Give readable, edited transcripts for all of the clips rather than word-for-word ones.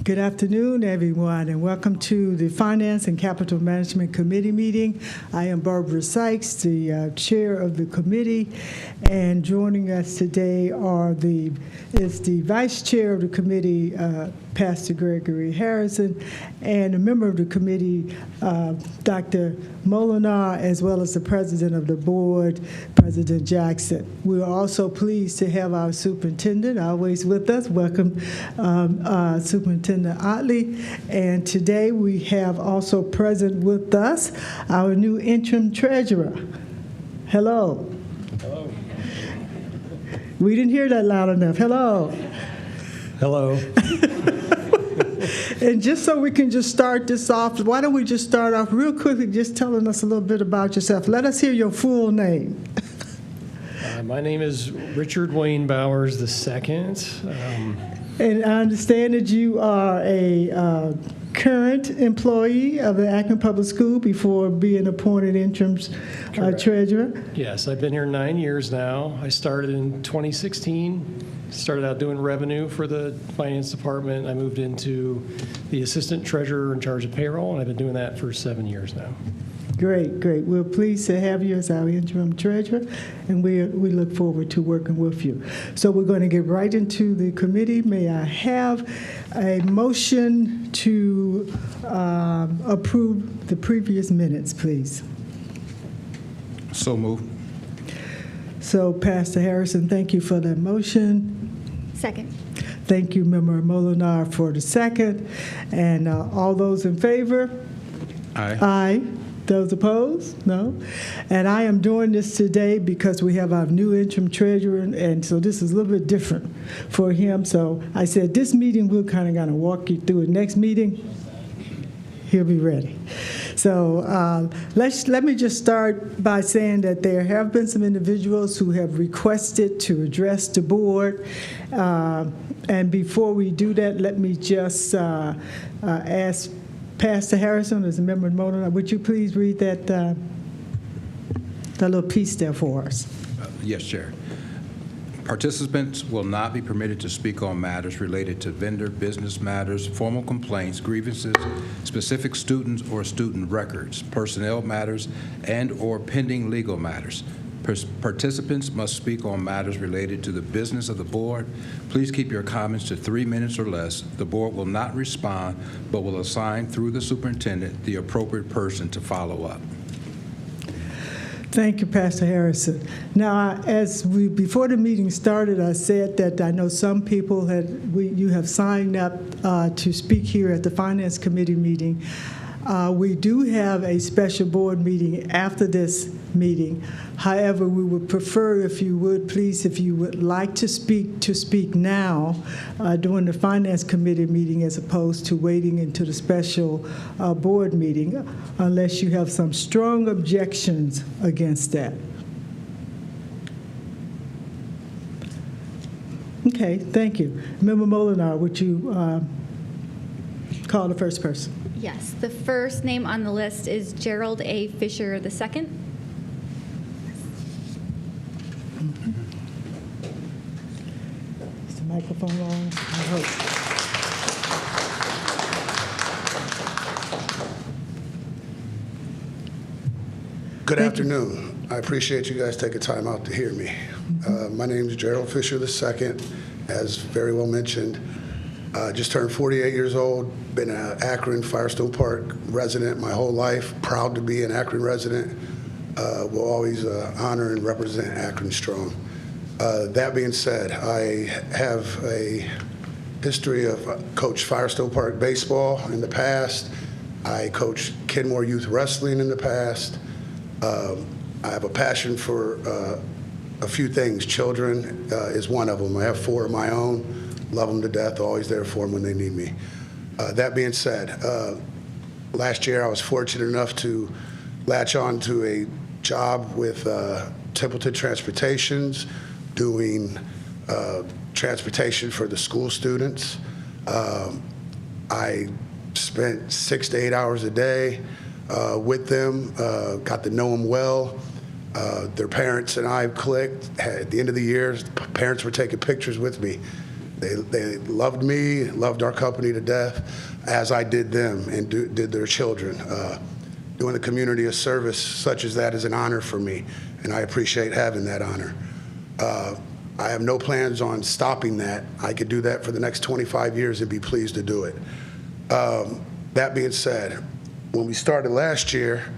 Good afternoon, everyone, and welcome to the Finance and Capital Management Committee meeting. I am Barbara Sykes, the chair of the committee, and joining us today is the vice chair of the committee, Pastor Gregory Harrison, and a member of the committee, Dr. Molinar, as well as the president of the board, President Jackson. We're also pleased to have our superintendent always with us. Welcome, Superintendent Otley. And today we have also present with us our new interim treasurer. Hello. Hello. We didn't hear that loud enough. Hello. Hello. And just so we can just start this off, why don't we just start off real quickly just telling us a little bit about yourself. Let us hear your full name. My name is Richard Wayne Bowers II. And I understand that you are a current employee of the Akron Public School before being appointed interim treasurer. Yes, I've been here 9 years now. I started in 2016. Started out doing revenue for the finance department. I moved into the assistant treasurer in charge of payroll, and I've been doing that for 7 years now. Great, great. We're pleased to have you as our interim treasurer, and we look forward to working with you. So we're going to get right into the committee. May I have a motion to approve the previous minutes, please? So moved. So, Pastor Harrison, thank you for that motion. Second. Thank you, Member Molinar, for the second. And all those in favor? Aye. Aye. Those opposed? No. And I am doing this today because we have our new interim treasurer, and so this is a little bit different for him. So I said this meeting, we're kind of going to walk you through it. Next meeting, he'll be ready. So let me just start by saying that there have been some individuals who have requested to address the board. And before we do that, let me just ask Pastor Harrison, as a member of Mona, would you please read that little piece there for us? Yes, Chair. Participants will not be permitted to speak on matters related to vendor business matters, formal complaints, grievances, specific students or student records, personnel matters, and/or pending legal matters. Participants must speak on matters related to the business of the board. Please keep your comments to 3 minutes or less. The board will not respond, but will assign through the superintendent the appropriate person to follow up. Thank you, Pastor Harrison. Now, before the meeting started, I said that I know some people you have signed up to speak here at the Finance Committee meeting. We do have a special board meeting after this meeting. However, we would prefer, if you would like to speak now during the Finance Committee meeting as opposed to waiting until the special board meeting, unless you have some strong objections against that. Okay, thank you. Member Molinar, would you call the first person? Yes, the first name on the list is Gerald A. Fisher II. Is the microphone on? I hope. Good afternoon. I appreciate you guys taking time out to hear me. My name is Gerald Fisher II, as very well mentioned. Just turned 48 years old, been an Akron Firestone Park resident my whole life, proud to be an Akron resident. Will always honor and represent Akron strong. That being said, I have a history of coached Firestone Park baseball in the past. I coached Kenmore Youth Wrestling in the past. I have a passion for a few things. Children is one of them. I have 4 of my own. Love them to death, always there for them when they need me. That being said, last year I was fortunate enough to latch on to a job with Templeton Transportations, doing transportation for the school students. I spent 6 to 8 hours a day with them, got to know them well. Their parents and I clicked. At the end of the year, parents were taking pictures with me. They loved me, loved our company to death, as I did them and did their children. Doing the community a service such as that is an honor for me, and I appreciate having that honor. I have no plans on stopping that. I could do that for the next 25 years and be pleased to do it. That being said, when we started last year,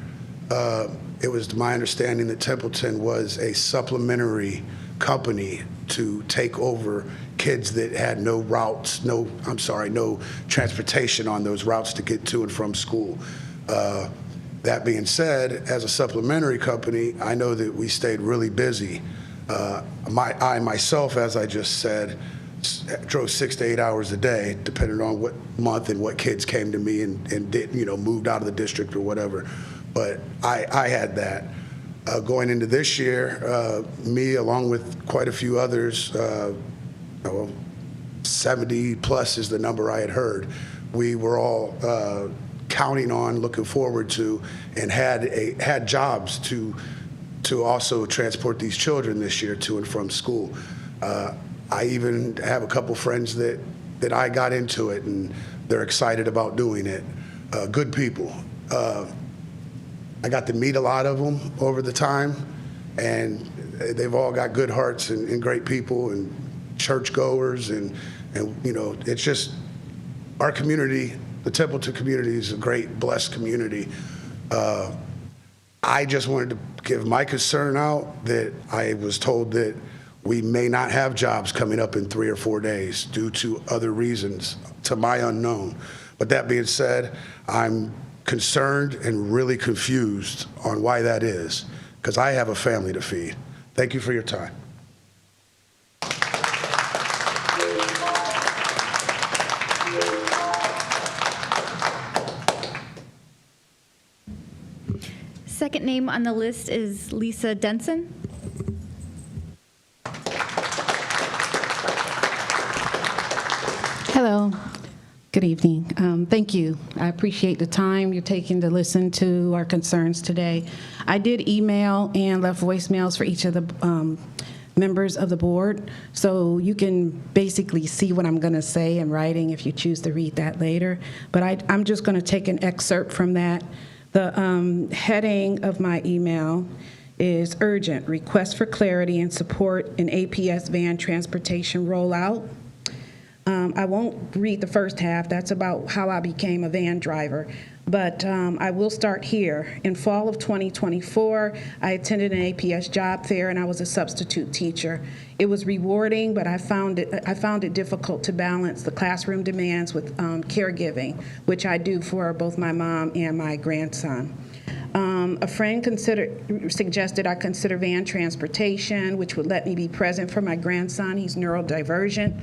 it was my understanding that Templeton was a supplementary company to take over kids that had no routes, no transportation on those routes to get to and from school. That being said, as a supplementary company, I know that we stayed really busy. I myself, as I just said, drove 6 to 8 hours a day, depending on what month and what kids came to me and did, moved out of the district or whatever. But I had that. Going into this year, me along with quite a few others, 70 plus is the number I had heard. We were all counting on, looking forward to, and had jobs to also transport these children this year to and from school. I even have a couple friends that I got into it, and they're excited about doing it. Good people. I got to meet a lot of them over the time, and they've all got good hearts and great people and churchgoers, and it's just our community. The Templeton community is a great, blessed community. I just wanted to give my concern out that I was told that we may not have jobs coming up in 3 or 4 days due to other reasons, to my unknown. But that being said, I'm concerned and really confused on why that is, because I have a family to feed. Thank you for your time. Second name on the list is Lisa Denson. Hello. Good evening. Thank you. I appreciate the time you're taking to listen to our concerns today. I did email and left voicemails for each of the members of the board, so you can basically see what I'm going to say in writing if you choose to read that later. But I'm just going to take an excerpt from that. The heading of my email is urgent, request for clarity and support in APS van transportation rollout. I won't read the first half. That's about how I became a van driver. But I will start here. In fall of 2024, I attended an APS job fair, and I was a substitute teacher. It was rewarding, but I found it difficult to balance the classroom demands with caregiving, which I do for both my mom and my grandson. A friend suggested I consider van transportation, which would let me be present for my grandson. He's neurodivergent,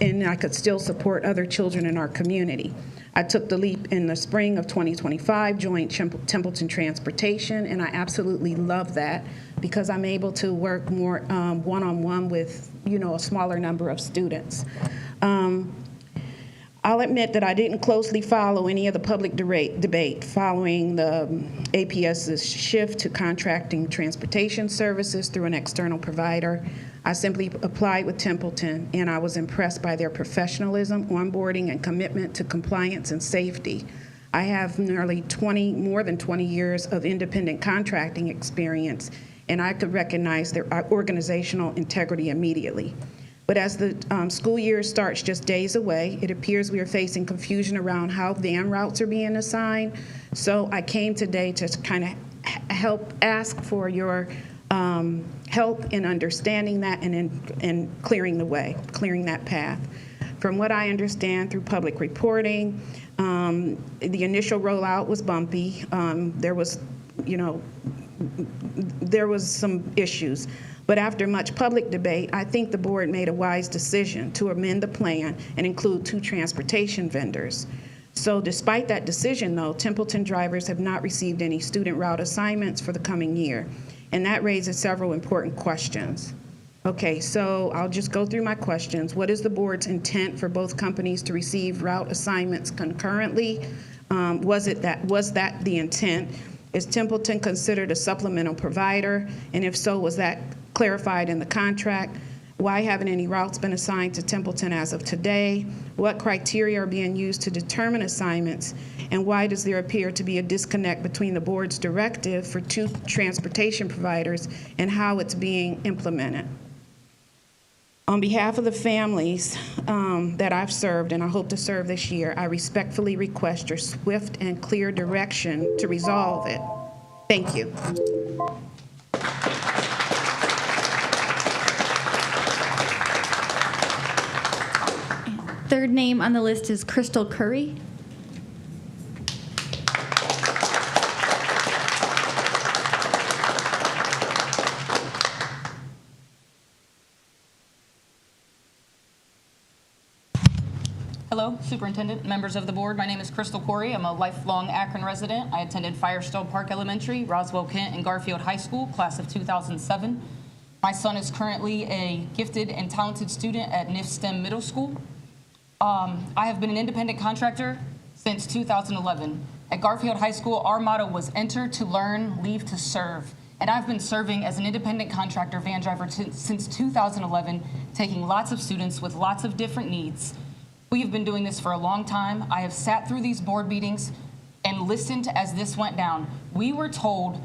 and I could still support other children in our community. I took the leap in the spring of 2025, joined Templeton Transportation, and I absolutely love that because I'm able to work more one-on-one with, a smaller number of students. I'll admit that I didn't closely follow any of the public debate following the APS's shift to contracting transportation services through an external provider. I simply applied with Templeton, and I was impressed by their professionalism, onboarding, and commitment to compliance and safety. I have more than 20 years of independent contracting experience, and I could recognize their organizational integrity immediately. But as the school year starts just days away, it appears we are facing confusion around how van routes are being assigned. So I came today to kind of ask for your help in understanding that and clearing the way, clearing that path. From what I understand through public reporting, the initial rollout was bumpy. There was some issues. But after much public debate, I think the board made a wise decision to amend the plan and include 2 transportation vendors. So despite that decision, though, Templeton drivers have not received any student route assignments for the coming year. And that raises several important questions. Okay, so I'll just go through my questions. What is the board's intent for both companies to receive route assignments concurrently? Was that the intent? Is Templeton considered a supplemental provider? And if so, was that clarified in the contract? Why haven't any routes been assigned to Templeton as of today? What criteria are being used to determine assignments? And why does there appear to be a disconnect between the board's directive for 2 transportation providers and how it's being implemented? On behalf of the families that I've served and I hope to serve this year, I respectfully request your swift and clear direction to resolve it. Thank you. Third name on the list is Crystal Curry. Hello, Superintendent, members of the board. My name is Crystal Corey. I'm a lifelong Akron resident. I attended Firestone Park Elementary, Roswell Kent, and Garfield High School, class of 2007. My son is currently a gifted and talented student at NIF STEM Middle School. I have been an independent contractor since 2011. At Garfield High School, our motto was enter to learn, leave to serve. And I've been serving as an independent contractor van driver since 2011, taking lots of students with lots of different needs. We have been doing this for a long time. I have sat through these board meetings and listened as this went down. We were told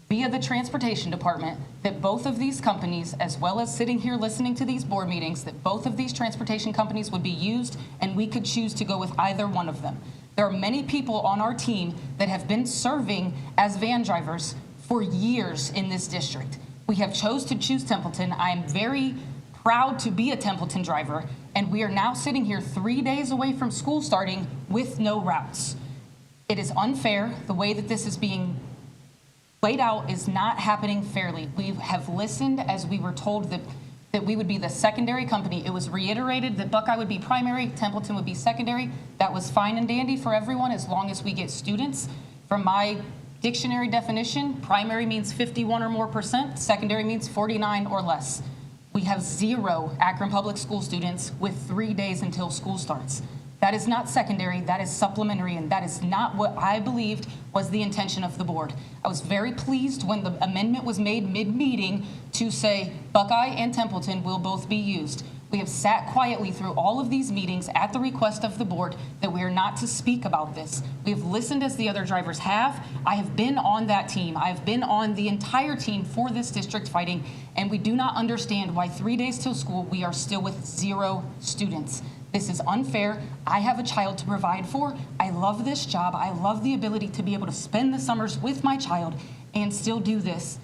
via the transportation department that both of these companies, as well as sitting here listening to these board meetings, that both of these transportation companies would be used and we could choose to go with either one of them. There are many people on our team that have been serving as van drivers for years in this district. We have chose to choose Templeton. I am very proud to be a Templeton driver, and we are now sitting here 3 days away from school starting with no routes. It is unfair. The way that this is being laid out is not happening fairly. We have listened as we were told that we would be the secondary company. It was reiterated that Buckeye would be primary, Templeton would be secondary. That was fine and dandy for everyone as long as we get students. From my dictionary definition, primary means 51 or more percent, secondary means 49 or less. We have 0 Akron Public School students with 3 days until school starts. That is not secondary, that is supplementary, and that is not what I believed was the intention of the board. I was very pleased when the amendment was made mid-meeting to say Buckeye and Templeton will both be used. We have sat quietly through all of these meetings at the request of the board that we are not to speak about this. We have listened as the other drivers have. I have been on that team. I have been on the entire team for this district fighting, and we do not understand why 3 days till school we are still with 0 students. This is unfair. I have a child to provide for. I love this job. I love the ability to be able to spend the summers with my child and still do this.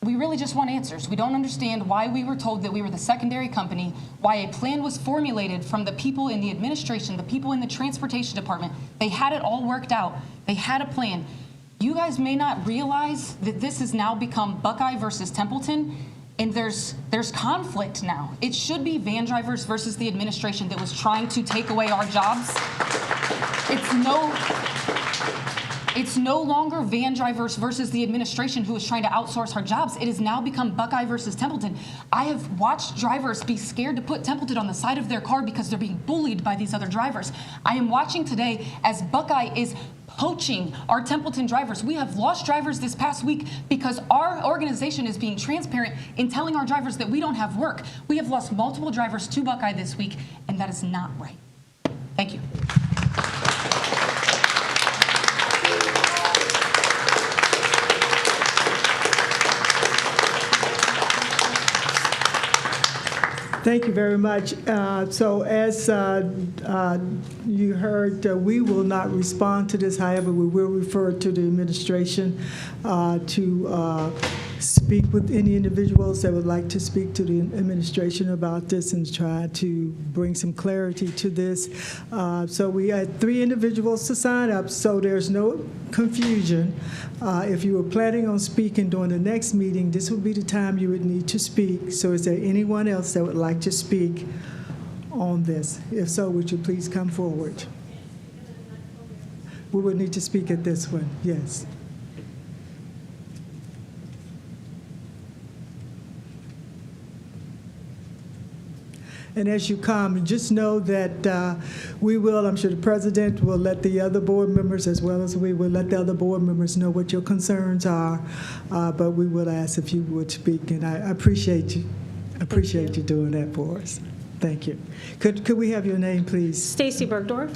We really just want answers. We don't understand why we were told that we were the secondary company, why a plan was formulated from the people in the administration, the people in the transportation department. They had it all worked out. They had a plan. You guys may not realize that this has now become Buckeye versus Templeton, and there's conflict now. It should be van drivers versus the administration that was trying to take away our jobs. It's no longer van drivers versus the administration who is trying to outsource our jobs. It has now become Buckeye versus Templeton. I have watched drivers be scared to put Templeton on the side of their car because they're being bullied by these other drivers. I am watching today as Buckeye is poaching our Templeton drivers. We have lost drivers this past week because our organization is being transparent in telling our drivers that we don't have work. We have lost multiple drivers to Buckeye this week, and that is not right. Thank you. Thank you very much. So as you heard, we will not respond to this. However, we will refer to the administration to speak with any individuals that would like to speak to the administration about this and try to bring some clarity to this. So we had 3 individuals to sign up, so there's no confusion. If you were planning on speaking during the next meeting, this would be the time you would need to speak. So is there anyone else that would like to speak on this? If so, would you please come forward? We would need to speak at this one, yes. And as you come, just know that we will, I'm sure the president will let the other board members, as well as we will let the other board members know what your concerns are, but we will ask if you would speak, and I appreciate you. Appreciate you doing that for us. Thank you. Could we have your name, please? Stacy Bergdorf.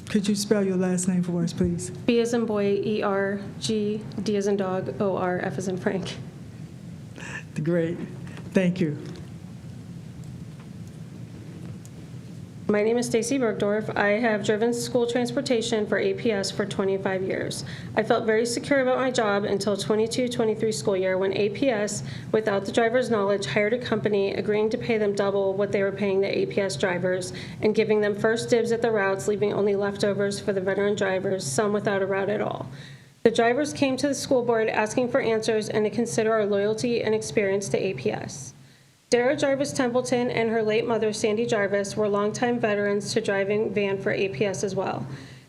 Could you spell your last name for us, please? B as in boy, E-R-G, D as in dog, O-R, F as in Frank. Great. Thank you. My name is Stacy Bergdorf. I have driven school transportation for APS for 25 years. I felt very secure about my job until 22-23 school year when APS, without the driver's knowledge, hired a company agreeing to pay them double what they were paying the APS drivers and giving them first dibs at the routes, leaving only leftovers for the veteran drivers, some without a route at all. The drivers came to the school board asking for answers and to consider our loyalty and experience to APS. Dara Jarvis Templeton and her late mother, Sandy Jarvis, were longtime veterans to driving van for APS as well.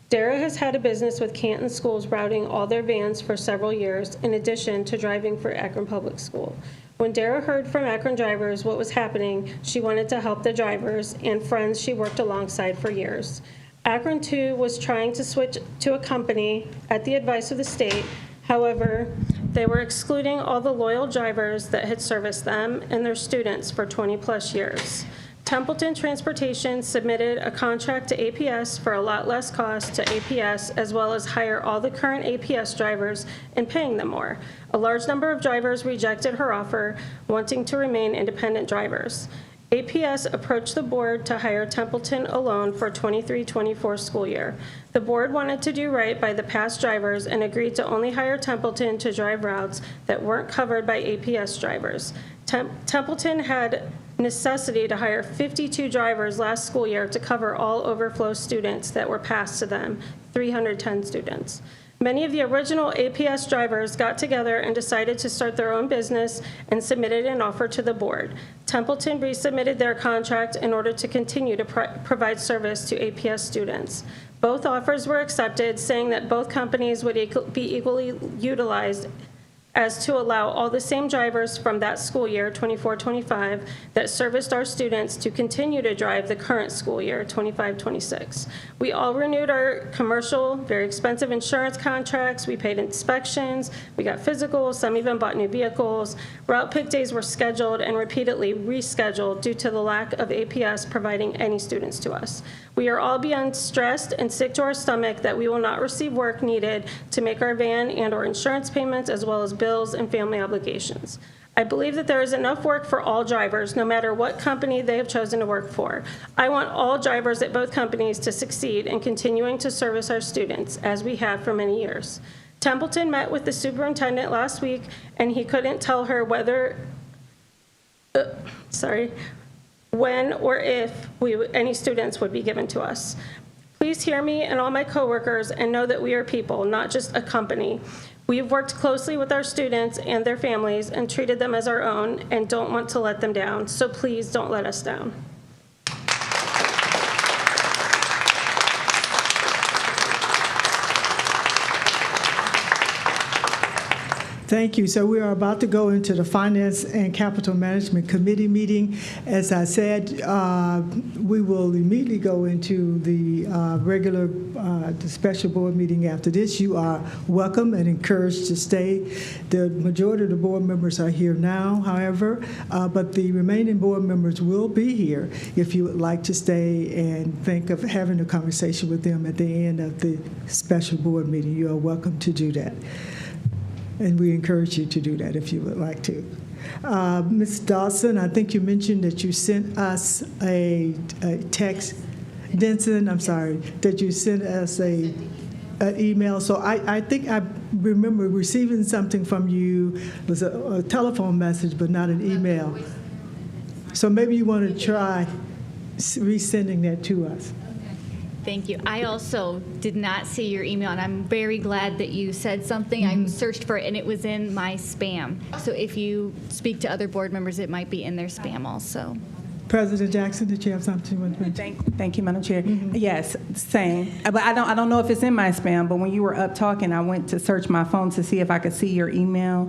Dara has had a business with Canton Schools routing all their vans for several years, in addition to driving for Akron Public School. When Dara heard from Akron drivers what was happening, she wanted to help the drivers and friends she worked alongside for years. Akron, too, was trying to switch to a company at the advice of the state. However, they were excluding all the loyal drivers that had serviced them and their students for 20-plus years. Templeton Transportation submitted a contract to APS for a lot less cost to APS, as well as hire all the current APS drivers and paying them more. A large number of drivers rejected her offer, wanting to remain independent drivers. APS approached the board to hire Templeton alone for 23-24 school year. The board wanted to do right by the past drivers and agreed to only hire Templeton to drive routes that weren't covered by APS drivers. Templeton had necessity to hire 52 drivers last school year to cover all overflow students that were passed to them, 310 students. Many of the original APS drivers got together and decided to start their own business and submitted an offer to the board. Templeton resubmitted their contract in order to continue to provide service to APS students. Both offers were accepted, saying that both companies would be equally utilized as to allow all the same drivers from that school year, 24-25, that serviced our students to continue to drive the current school year, 25-26. We all renewed our commercial, very expensive insurance contracts. We paid inspections. We got physicals. Some even bought new vehicles. Route pick days were scheduled and repeatedly rescheduled due to the lack of APS providing any students to us. We are all beyond stressed and sick to our stomach that we will not receive work needed to make our van and or insurance payments, as well as bills and family obligations. I believe that there is enough work for all drivers, no matter what company they have chosen to work for. I want all drivers at both companies to succeed in continuing to service our students, as we have for many years. Templeton met with the superintendent last week, and he couldn't tell her whether, when or if any students would be given to us. Please hear me and all my coworkers and know that we are people, not just a company. We have worked closely with our students and their families and treated them as our own and don't want to let them down, so please don't let us down. Thank you. So we are about to go into the Finance and Capital Management Committee meeting. As I said, we will immediately go into the regular, the special board meeting after this. You are welcome and encouraged to stay. The majority of the board members are here now, however, but the remaining board members will be here if you would like to stay and think of having a conversation with them at the end of the special board meeting. You are welcome to do that. And we encourage you to do that if you would like to. Ms. Dawson, I think you mentioned that you sent us a text. Denson, I'm sorry, that you sent us an email. So I think I remember receiving something from you. It was a telephone message, but not an email. So maybe you want to try resending that to us. Thank you. I also did not see your email, and I'm very glad that you said something. I searched for it, and it was in my spam. So if you speak to other board members, it might be in their spam also. President Jackson, did you have something you want to mention? Thank you, Madam Chair. Yes, same. But I don't know if it's in my spam, but when you were up talking, I went to search my phone to see if I could see your email,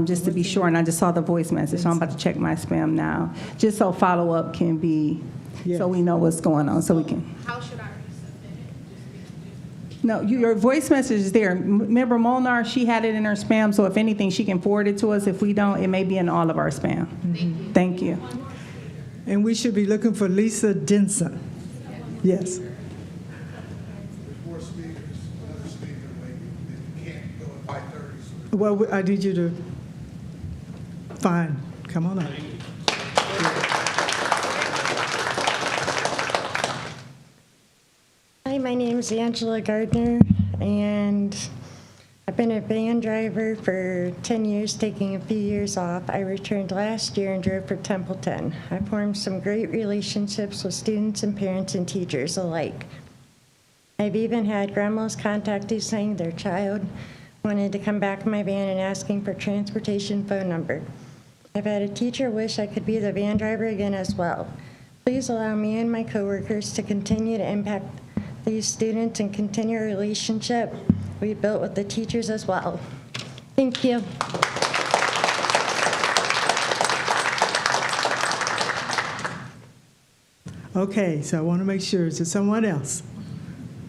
just to be sure, and I just saw the voice message, so I'm about to check my spam now, just so follow-up can be, so we know what's going on, so we can. How should I No, your voice message is there. Member Molnar, she had it in her spam, so if anything, she can forward it to us. If we don't, it may be in all of our spam. Thank you. And we should be looking for Lisa Denson. Yes. Four speakers, another speaker, maybe, can't go at 5:30. Well, I need you to, fine, come on up. Hi, my name is Angela Gardner, and I've been a van driver for 10 years, taking a few years off. I returned last year and drove for Templeton. I formed some great relationships with students and parents and teachers alike. I've even had grandmas contact me saying their child wanted to come back in my van and asking for transportation phone number. I've had a teacher wish I could be the van driver again as well. Please allow me and my coworkers to continue to impact these students and continue a relationship we built with the teachers as well. Thank you. Okay, so I want to make sure, is it someone else?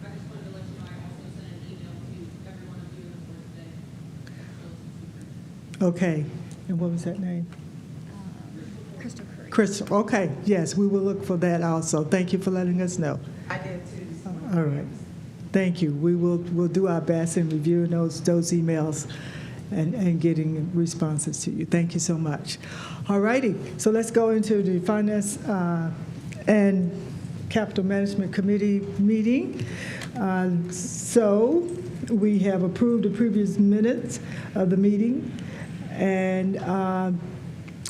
I just wanted to let you know I also sent an email to every one of you in the board today. Okay, and what was that name? Crystal Curry. Crystal, okay, yes, we will look for that also. Thank you for letting us know. I did too. All right, thank you. We'll do our best in reviewing those emails and getting responses to you. Thank you so much. All righty, so let's go into the Finance and Capital Management Committee meeting. So we have approved the previous minutes of the meeting. And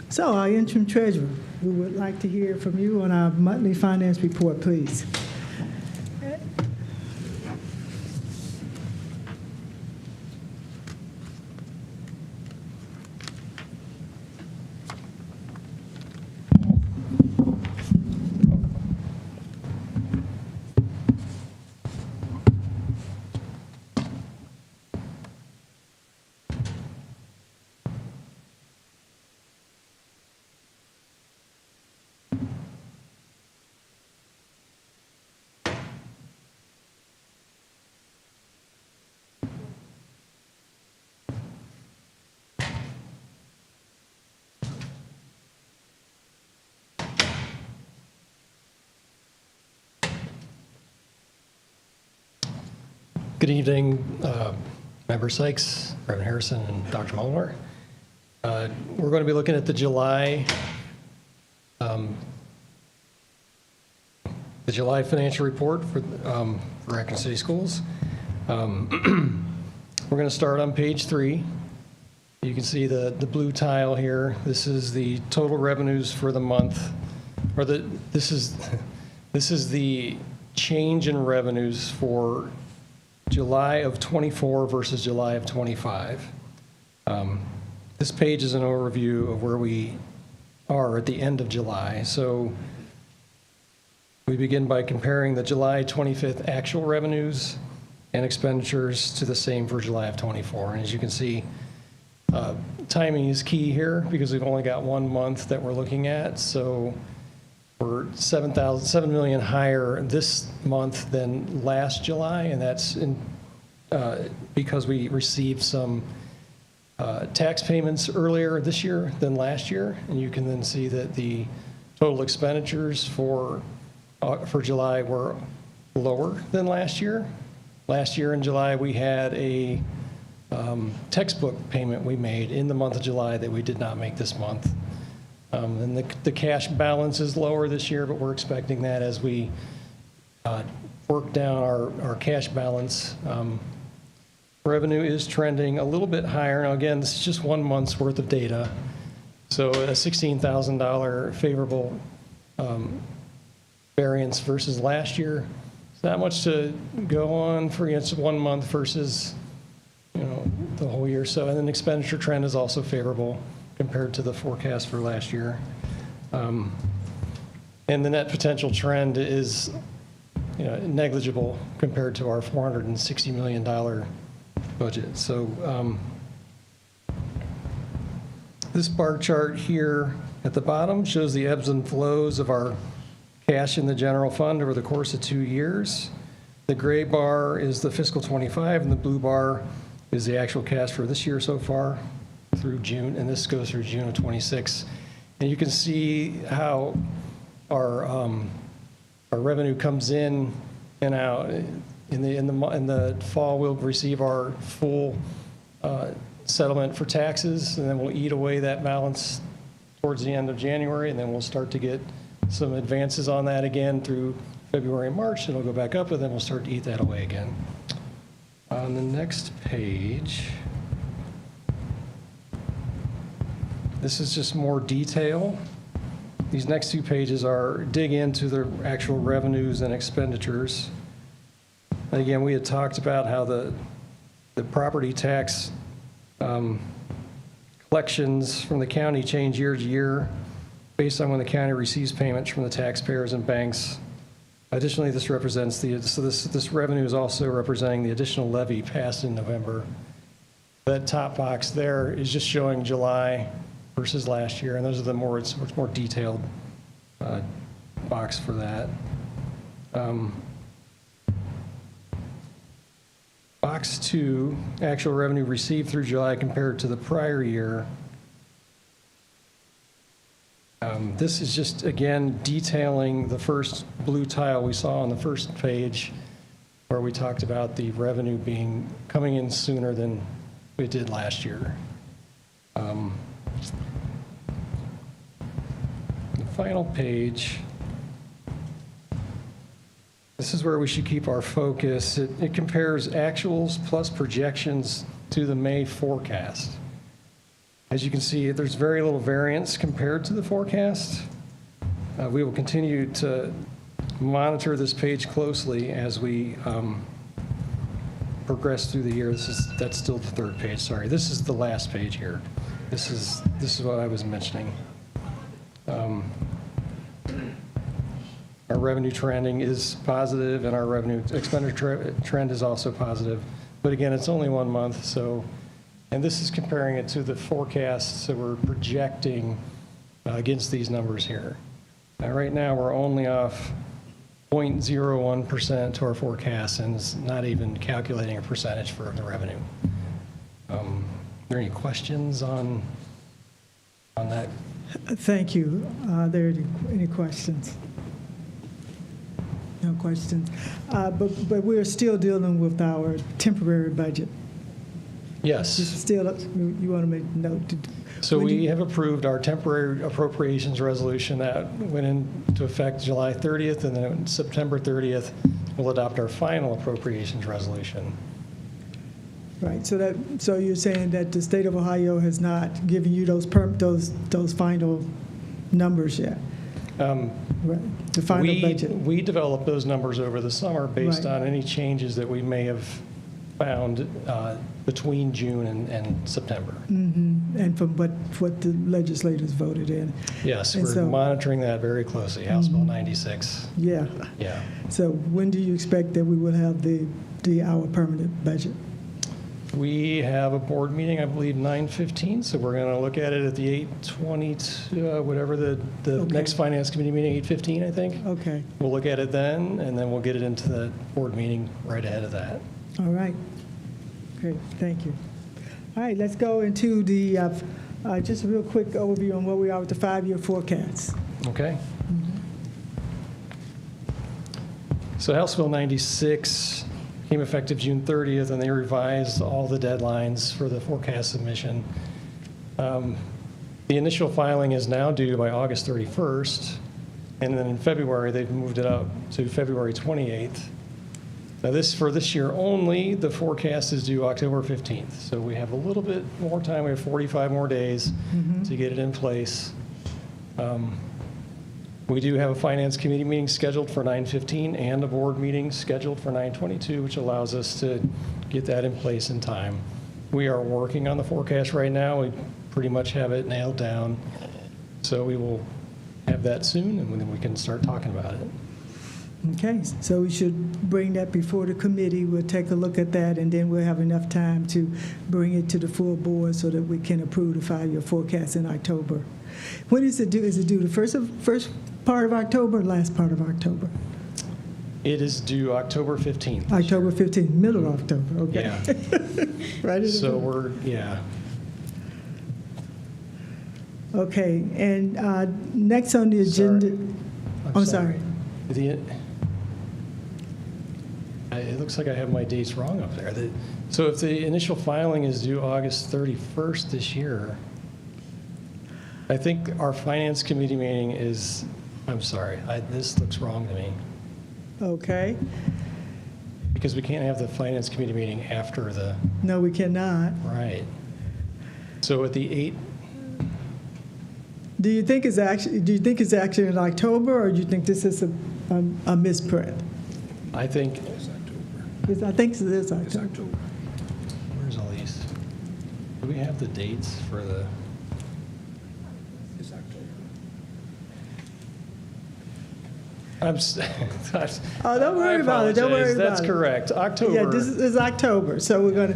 so our interim treasurer, we would like to hear from you on our monthly finance report, please. Good evening, Member Sykes, Reverend Harrison, and Dr. Molnar. We're going to be looking at the July financial report for Akron City Schools. We're going to start on page 3. You can see the blue tile here. This is the total revenues for the month, or this is the change in revenues for July of 24 versus July of 25. This page is an overview of where we are at the end of July. So we begin by comparing the July 25th actual revenues and expenditures to the same for July of 24. And as you can see, timing is key here because we've only got 1 month that we're looking at. So we're $7 million higher this month than last July, and that's because we received some tax payments earlier this year than last year, and you can then see that the total expenditures for July were lower than last year. Last year in July, we had a textbook payment we made in the month of July that we did not make this month. And the cash balance is lower this year, but we're expecting that as we work down our cash balance. Revenue is trending a little bit higher. Now, again, this is just 1 month's worth of data. So a $16,000 favorable variance versus last year. It's not much to go on for 1 month versus the whole year. So, and then expenditure trend is also favorable compared to the forecast for last year. And the net potential trend is negligible compared to our $460 million budget. So this bar chart here at the bottom shows the ebbs and flows of our cash in the general fund over the course of 2 years. The gray bar is the fiscal 25, and the blue bar is the actual cast for this year so far through June, and this goes through June of 26. And you can see how our revenue comes in and out. In the fall, we'll receive our full settlement for taxes, and then we'll eat away that balance towards the end of January, and then we'll start to get some advances on that again through February and March, and it'll go back up, and then we'll start to eat that away again. On the next page, this is just more detail. These next two pages dig into the actual revenues and expenditures. And again, we had talked about how the property tax collections from the county change year to year based on when the county receives payments from the taxpayers and banks. Additionally, this represents this revenue is also representing the additional levy passed in November. That top box there is just showing July versus last year, and those are the much more detailed box for that. Box 2, actual revenue received through July compared to the prior year. This is just, again, detailing the first blue tile we saw on the first page where we talked about the revenue coming in sooner than it did last year. The final page, this is where we should keep our focus. It compares actuals plus projections to the May forecast. As you can see, there's very little variance compared to the forecast. We will continue to monitor this page closely as we progress through the year. That's still the third page, sorry. This is the last page here. This is what I was mentioning. Our revenue trending is positive, and our revenue expenditure trend is also positive. But again, it's only 1 month, and this is comparing it to the forecast, so we're projecting against these numbers here. Now, right now, we're only off 0.01% to our forecast, and it's not even calculating a percentage for the revenue. Are there any questions on that? Thank you. Are there any questions? No questions. But we're still dealing with our temporary budget. Yes. Still, you want to make note? So we have approved our temporary appropriations resolution that went into effect July 30th, and then on September 30th, we'll adopt our final appropriations resolution. Right. So you're saying that the state of Ohio has not given you those final numbers yet? Right. The final budget. We developed those numbers over the summer based on any changes that we may have found between June and September. Mm-hmm. And from what the legislators voted in. Yes, and we're monitoring that very closely, House Bill 96. Yeah. Yeah. So when do you expect that we will have our permanent budget? We have a board meeting, I believe, 9:15, so we're going to look at it at the 8:20, whatever the next Finance Committee meeting, 8:15, I think. Okay. We'll look at it then, and then we'll get it into the board meeting right ahead of that. All right. Great. Thank you. All right, let's go into the just a real quick overview on where we are with the 5-year forecast. Okay. So House Bill 96 became effective June 30th, and they revised all the deadlines for the forecast submission. The initial filing is now due by August 31st, and then in February, they've moved it up to February 28th. Now, for this year only, the forecast is due October 15th, so we have a little bit more time. We have 45 more days to get it in place. We do have a Finance Committee meeting scheduled for 9:15 and a board meeting scheduled for 9:22, which allows us to get that in place in time. We are working on the forecast right now. We pretty much have it nailed down, so we will have that soon, and then we can start talking about it. Okay, so we should bring that before the committee. We'll take a look at that, and then we'll have enough time to bring it to the full board so that we can approve the 5-year forecast in October. When is it due? Is it due the first part of October or last part of October? It is due October 15th. October 15th, middle of October, okay. Yeah. Right. in the So middle. yeah. Okay, and next on the agenda. I'm sorry. It looks like I have my dates wrong up there. So if the initial filing is due August 31st this year, I think our Finance Committee meeting is, I'm sorry, this looks wrong to me. Okay. Because we can't have the Finance Committee meeting after the, No, we cannot. right. So at the 8th, Do you think it's actually in October, or do you think this is a misprint? I think, I think it is It's October. October. where's all these? Do we have the dates for the? It's October. Oh, don't worry about it. Don't worry about That's it. correct. October. Yeah, this is October, so we're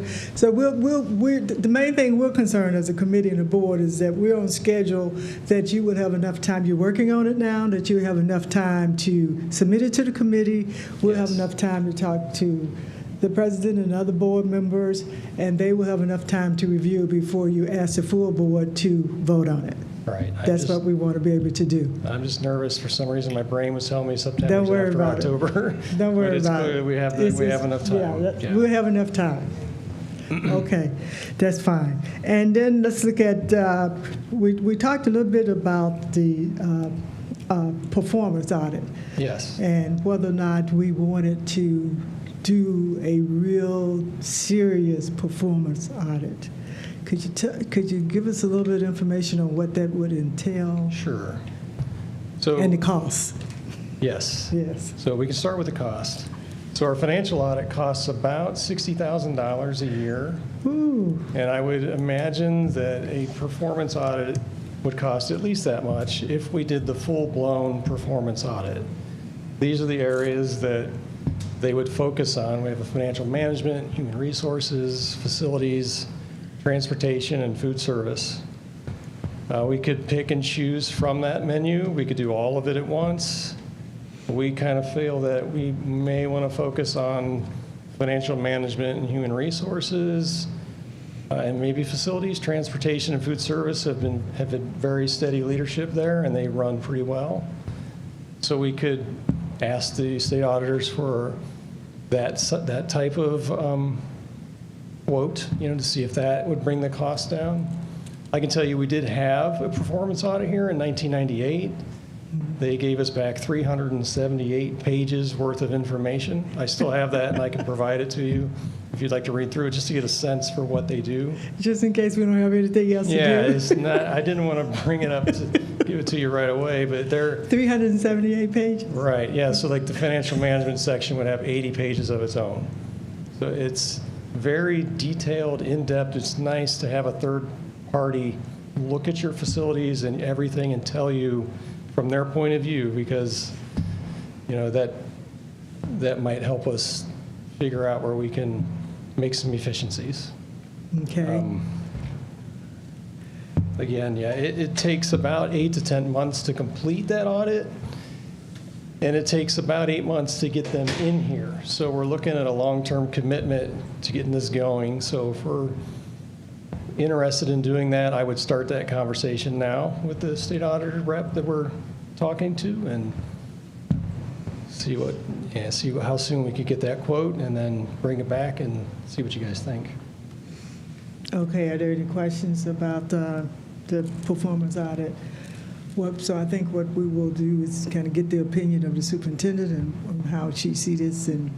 the main thing we're concerned as a committee and a board is that we're on schedule, that you would have enough time, you're working on it now, that you have enough time to submit it to the committee, we'll have Yes. enough time to talk to the president and other board members, and they will have enough time to review before you ask the full board to vote on it. Right. That's what we want to be able to do. I'm just nervous. For some reason, my brain was telling me September Don't was worry after about it. October. Don't worry But it's about good. it. We have enough time. Yeah, we'll have enough time. Okay, that's fine. And then let's look at, we talked a little bit about the performance audit Yes. and whether or not we wanted to do a real serious performance audit. Could you give us a little bit of information on what that would entail Sure. So, and the costs? yes. Yes. So we can start with the cost. So our financial audit costs about $60,000 a year. Ooh, And I would imagine that a performance audit would cost at least that much if we did the full-blown performance audit. These are the areas that they would focus on. We have a financial management, human resources, facilities, transportation, and food service. We could pick and choose from that menu. We could do all of it at once. We kind of feel that we may want to focus on financial management and human resources, and maybe facilities, transportation, and food service have had very steady leadership there, and they run pretty well. So we could ask the state auditors for that type of quote, to see if that would bring the cost down. I can tell you we did have a performance audit here in 1998. They gave us back 378 pages worth of information. I still have that, and I can provide it to you if you'd like to read through it, just to get a sense for what they do. just in case we don't have anything else to do. Yeah, it's not, I didn't want to bring it up to give it to you right away, but they're, 378 pages? right, yeah, so like the financial management section would have 80 pages of its own. So it's very detailed, in-depth. It's nice to have a third party look at your facilities and everything and tell you from their point of view, because that might help us figure out where we can make some efficiencies. Okay. Again, yeah, it takes about 8 to 10 months to complete that audit, and it takes about 8 months to get them in here. So we're looking at a long-term commitment to getting this going. So if we're interested in doing that, I would start that conversation now with the state auditor rep that we're talking to, and see how soon we could get that quote, and then bring it back and see what you guys think. Okay, are there any questions about the performance audit? So I think what we will do is kind of get the opinion of the superintendent and how she sees this and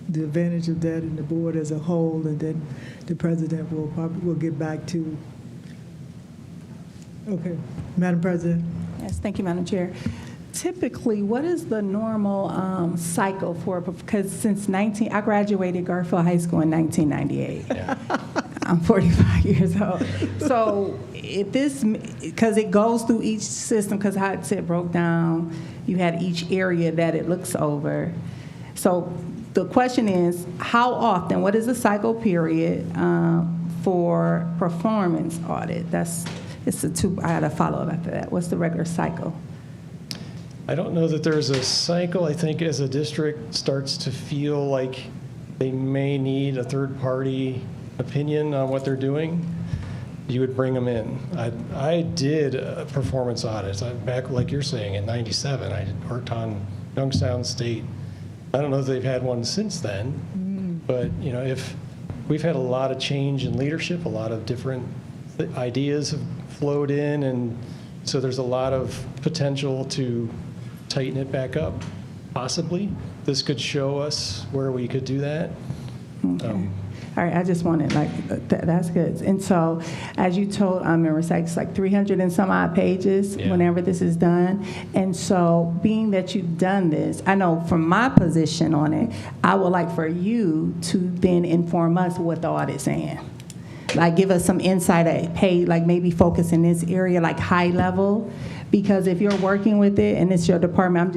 the advantage of that in the board as a whole, and then the president will get back to. Okay, Madam President. Yes, thank you, Madam Chair. Typically, what is the normal cycle for, because I graduated Garfield High School in 1998. Yeah. I'm 45 years old. So if this, because it goes through each system, because how it said broke down, you had each area that it looks over. So the question is, how often, what is the cycle period for performance audit? I had a follow-up after that. What's the regular cycle? I don't know that there's a cycle. I think as a district starts to feel like they may need a third-party opinion on what they're doing, you would bring them in. I did performance audits. Back, like you're saying, in '97, I worked on Youngstown State. I don't know if they've had one since then, but you know, if we've had a lot of change in leadership, a lot of different ideas have flowed in, and so there's a lot of potential to tighten it back up, possibly. This could show us where we could do that. Okay. All right, I just wanted, that's good. And so, as you told, I remember it's like 300 and some odd pages whenever this is done. And so, being that you've done this, I know from my position on it, I would like for you to then inform us what the audit's saying. Like, give us some insight at pay, like maybe focus in this area, like high level. Because if you're working with it and it's your department,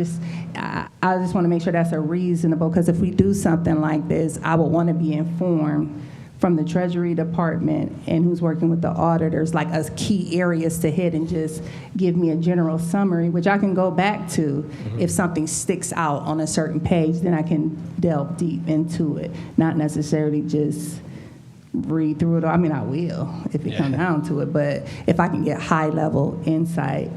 I just want to make sure that's a reasonable, because if we do something like this, I would want to be informed from the Treasury Department and who's working with the auditors, like us key areas to hit, and just give me a general summary, which I can go back to. If something sticks out on a certain page, then I can delve deep into it, not necessarily just read through it. I mean, I will if it comes down to it, but if I can get high-level insight,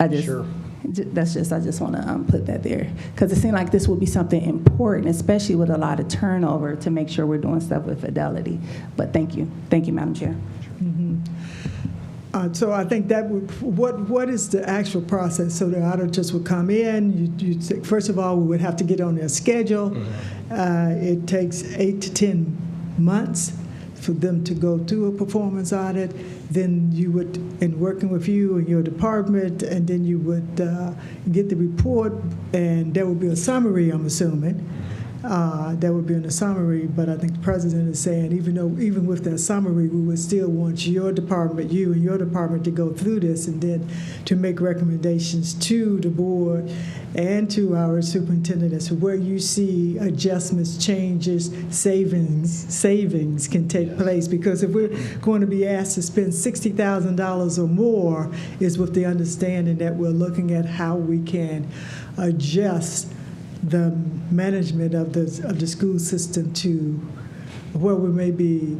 I just want to put that there, because it seemed like this would be something important, especially with a lot of turnover, to make sure we're doing stuff with fidelity. But thank you, Madam Chair. So I think that would, what is the actual process? So the auditors would come in. You first of all, we would have to get on their schedule. It takes 8 to 10 months for them to go through a performance audit. Then you would, in working with you and your department, and then you would get the report, and there would be a summary, I'm assuming. That would be in the summary, but I think the president is saying, even with that summary, we would still want your department, you and your department, to go through this and then to make recommendations to the board and to our superintendent as to where you see adjustments, changes, savings can take place. Because if we're going to be asked to spend $60,000 or more, is with the understanding that we're looking at how we can adjust the management of the school system to where we may be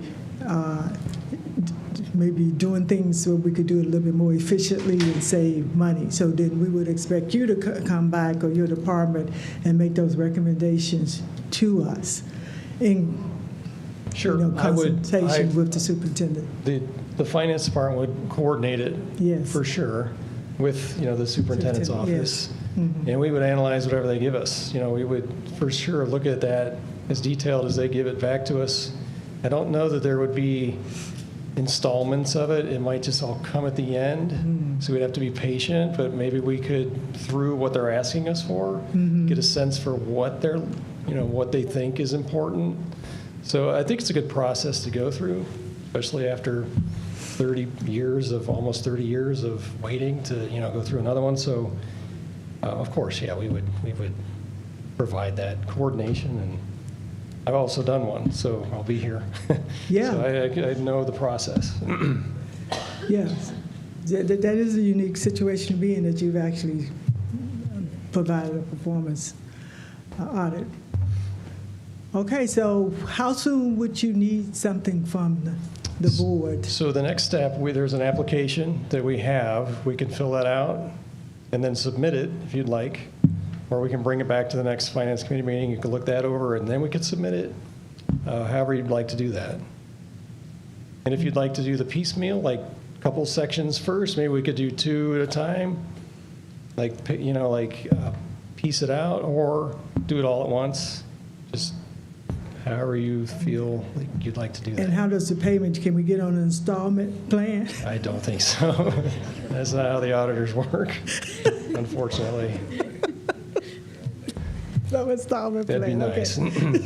doing things so we could do it a little bit more efficiently and save money. So then we would expect you to come back, or your department, and make those recommendations to us in consultation with the superintendent. The finance department would coordinate it for sure with the superintendent's office. And we would analyze whatever they give us. We would for sure look at that as detailed as they give it back to us. I don't know that there would be installments of it. It might just all come at the end. So we'd have to be patient, but maybe we could, through what they're asking us for, get a sense for what they're, what they think is important. So I think it's a good process to go through, especially after almost 30 years of waiting to, go through another one. So. Of course, we would provide that coordination, and I've also done one, so I'll be here. So I know the process. Yes, that is a unique situation to be in, that you've actually provided a performance audit. Okay, so how soon would you need something from the board? So the next step, there's an application that we have. We can fill that out and then submit it if you'd like, or we can bring it back to the next finance committee meeting. You can look that over, and then we could submit it, however you'd like to do that. And if you'd like to do the piecemeal, like a couple sections first, maybe we could do 2 at a time, piece it out, or do it all at once, just however you feel like you'd like to do that. And how does the payment, can we get on an installment plan? I don't think so. That's not how the auditors work, unfortunately. No installment plan. That'd be nice. Okay.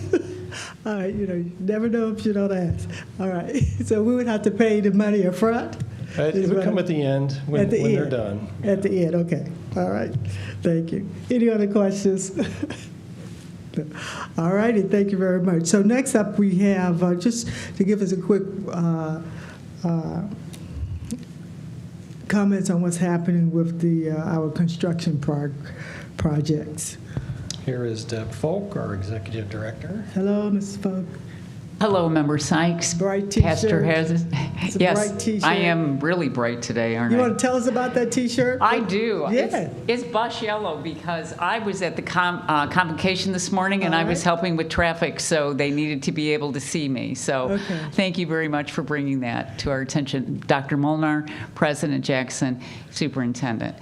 All right, you never know if you don't ask. All right, so we would have to pay the money up front? It would come at the end when they're done. At the end, okay. All right, thank you. Any other questions? All righty, thank you very much. So next up we have, just to give us a quick comments on what's happening with our construction projects. Here is Deb Folk, our Executive Director. Hello, Mrs. Fogg. Hello, Member Sykes. Bright t-shirt. Pastor Hazes. It's a Yes, bright t-shirt. I am really bright today, aren't You I? want to tell us about that T-shirt? I do. Yeah. It's bush yellow because I was at the convocation this morning and I was right. helping with traffic, so they needed to be able to see me. So Okay. thank you very much for bringing that to our attention. Dr. Molnar, President Jackson, Superintendent.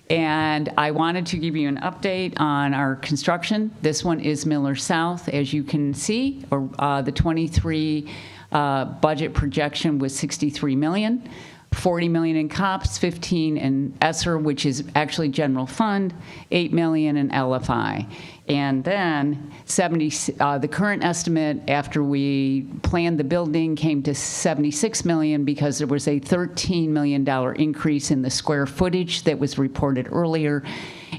And I wanted to give you an update on our construction. This one is Miller South, as you can see, the 23 budget projection was $63 million. 40 million in COPS, 15 in ESSER, which is actually general fund, 8 million in LFI. And then the current estimate after we planned the building came to 76 million because there was a $13 million increase in the square footage that was reported earlier.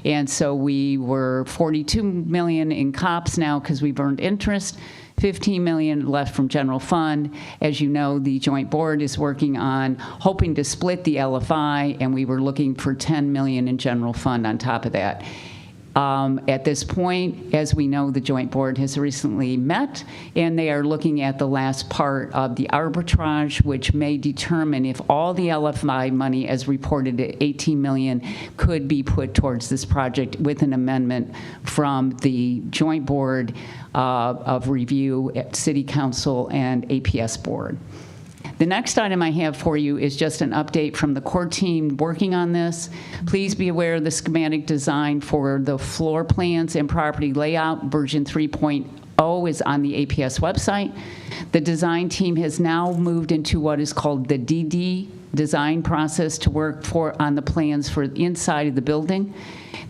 And so we were 42 million in COPS now because we've earned interest. 15 million left from general fund. As you know, the joint board is working on hoping to split the LFI, and we were looking for 10 million in general fund on top of that. At this point, as we know, the joint board has recently met, and they are looking at the last part of the arbitrage, which may determine if all the LFI money, as reported at 18 million, could be put towards this project with an amendment from the joint board of review at City Council and APS board. The next item I have for you is just an update from the core team working on this. Please be aware of the schematic design for the floor plans and property layout. Version 3.0 is on the APS website. The design team has now moved into what is called the DD design process to work on the plans for inside of the building.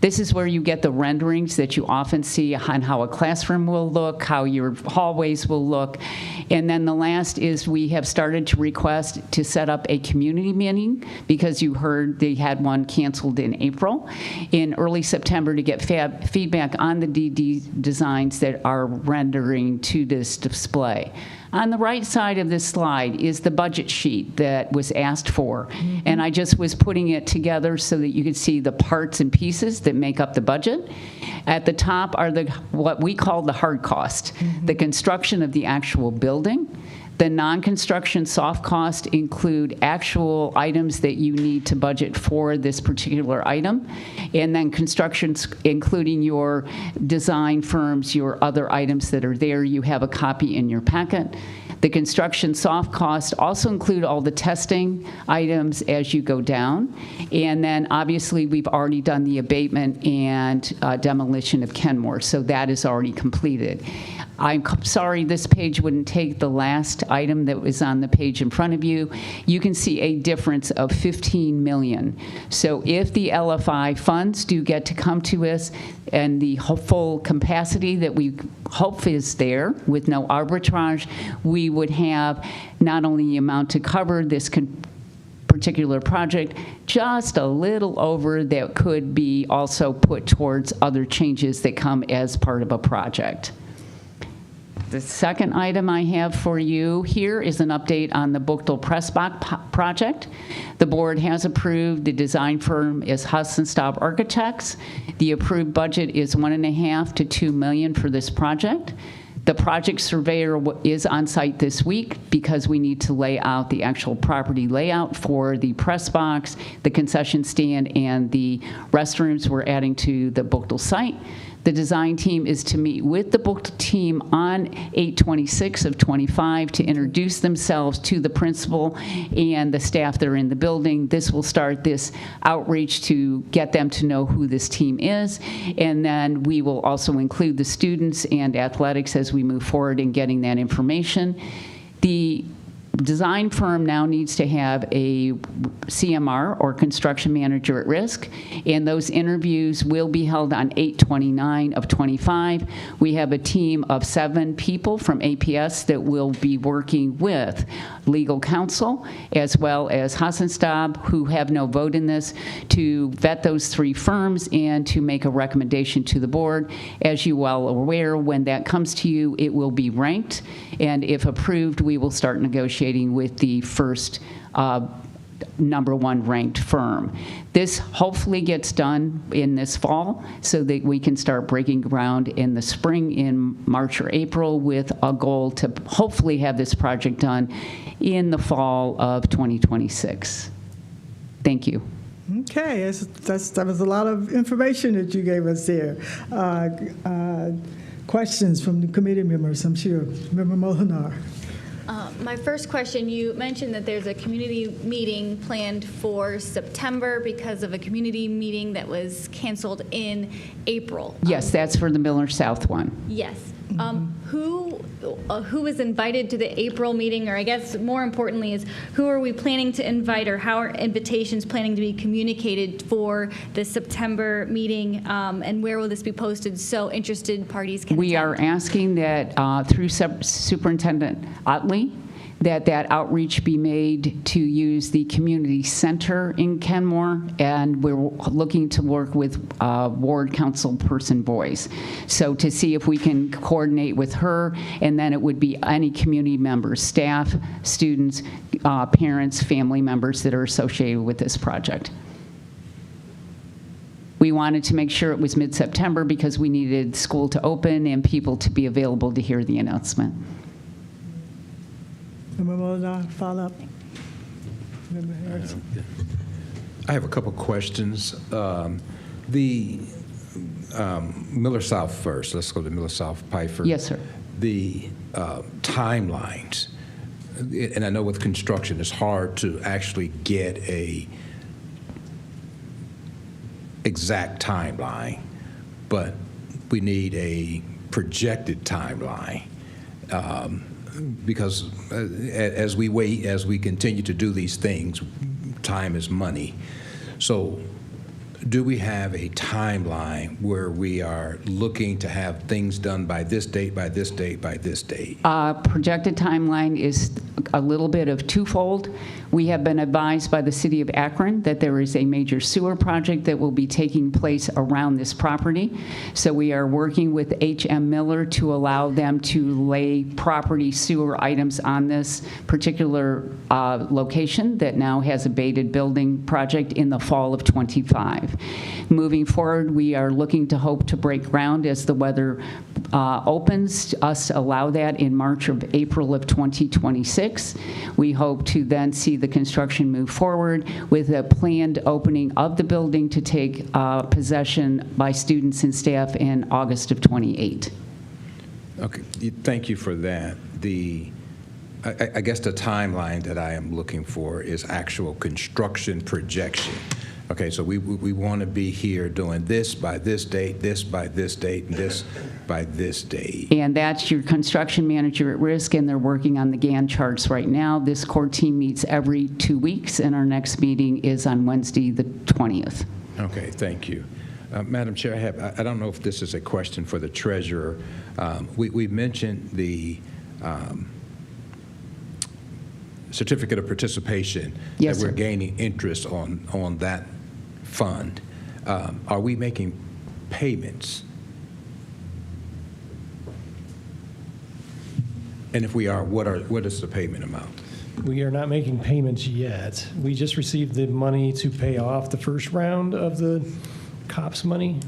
This is where you get the renderings that you often see on how a classroom will look, how your hallways will look. And then the last is we have started to request to set up a community meeting because you heard they had one canceled in April, in early September to get feedback on the DD designs that are rendering to this display. On the right side of this slide is the budget sheet that was asked for. Mm-hmm. And I just was putting it together so that you could see the parts and pieces that make up the budget. At the top are what we call the hard cost, the construction of the actual building. The non-construction soft costs include actual items that you need to budget for this particular item, and then construction, including your design firms, your other items that are there. You have a copy in your packet. The construction soft costs also include all the testing items as you go down. And then obviously we've already done the abatement and demolition of Kenmore, so that is already completed. I'm sorry this page wouldn't take the last item that was on the page in front of you. You can see a difference of 15 million. So if the LFI funds do get to come to us and the full capacity that we hope is there with no arbitrage, we would have not only the amount to cover this particular project, just a little over that could be also put towards other changes that come as part of a project. The second item I have for you here is an update on the Buchtel Press Box project. The board has approved. The design firm is Huss and Staub Architects. The approved budget is $1.5 to $2 million for this project. The project surveyor is on site this week because we need to lay out the actual property layout for the press box, the concession stand, and the restrooms we're adding to the Buchtel site. The design team is to meet with the Buchtel team on 8/26 of 25 to introduce themselves to the principal and the staff that are in the building. This will start this outreach to get them to know who this team is, and then we will also include the students and athletics as we move forward in getting that information. The design firm now needs to have a CMR, or construction manager at risk, and those interviews will be held on 8/29 of 25. We have a team of 7 people from APS that will be working with legal counsel as well as Hassenstab, who have no vote in this, to vet those 3 firms and to make a recommendation to the board. As you well aware, when that comes to you, it will be ranked, and if approved, we will start negotiating with the first #1 ranked firm. This hopefully gets done in this fall so that we can start breaking ground in the spring, in March or April, with a goal to hopefully have this project done in the fall of 2026. Thank you. Okay, that was a lot of information that you gave us there. Questions from the committee members, I'm sure. Member Molinar. My first question, you mentioned that there's a community meeting planned for September because of a community meeting that was canceled in April. Yes, that's for the Miller South one. Yes. Who is invited to the April meeting, or I guess more importantly is who are we planning to invite, or how are invitations planning to be communicated for the September meeting, and where will this be posted so interested parties can We attend? are asking that through Superintendent Otley, that outreach be made to use the community center in Kenmore, and we're looking to work with ward council person Boyce. So to see if we can coordinate with her, and then it would be any community members, staff, students, parents, family members that are associated with this project. We wanted to make sure it was mid-September because we needed school to open and people to be available to hear the announcement. Member Molinar, follow up. Member Harris. I have a couple questions. The Miller South first. Let's go to Miller South Pfeiffer. Yes, sir. The timelines, and I know with construction it's hard to actually get a exact timeline, but we need a projected timeline. Because as we wait, as we continue to do these things, time is money. So do we have a timeline where we are looking to have things done by this date, by this date, by this date? Projected timeline is a little bit of twofold. We have been advised by the city of Akron that there is a major sewer project that will be taking place around this property. So we are working with H.M. Miller to allow them to lay property sewer items on this particular location that now has a baited building project in the fall of '25. Moving forward, we are looking to hope to break ground as the weather opens. Us allow that in March or April of 2026. We hope to then see the construction move forward with a planned opening of the building to take possession by students and staff in August of '28. Okay, thank you for that. I guess the timeline that I am looking for is actual construction projection. Okay, so we want to be here doing this by this date, this by this date, and this by this date. And that's your construction manager at risk, and they're working on the Gantt charts right now. This core team meets every 2 weeks, and our next meeting is on Wednesday, the 20th. Okay, thank you. Madam Chair, I don't know if this is a question for the treasurer. We mentioned the certificate of participation. Yes, that we're sir. gaining interest on that fund. Are we making payments? And if we are, what is the payment amount? We are not making payments yet. We just received the money to pay off the first round of the COPS money.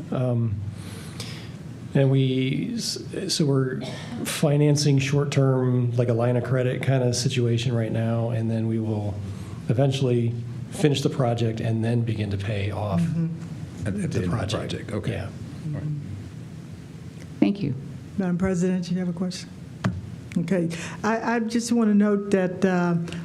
And so we're financing short-term, like a line of credit kind of situation right now, and then we will eventually finish the project and then begin to pay off At the end the of project. Okay. Yeah. All right. Thank you. Madam President, you have a question? Okay. I just want to note that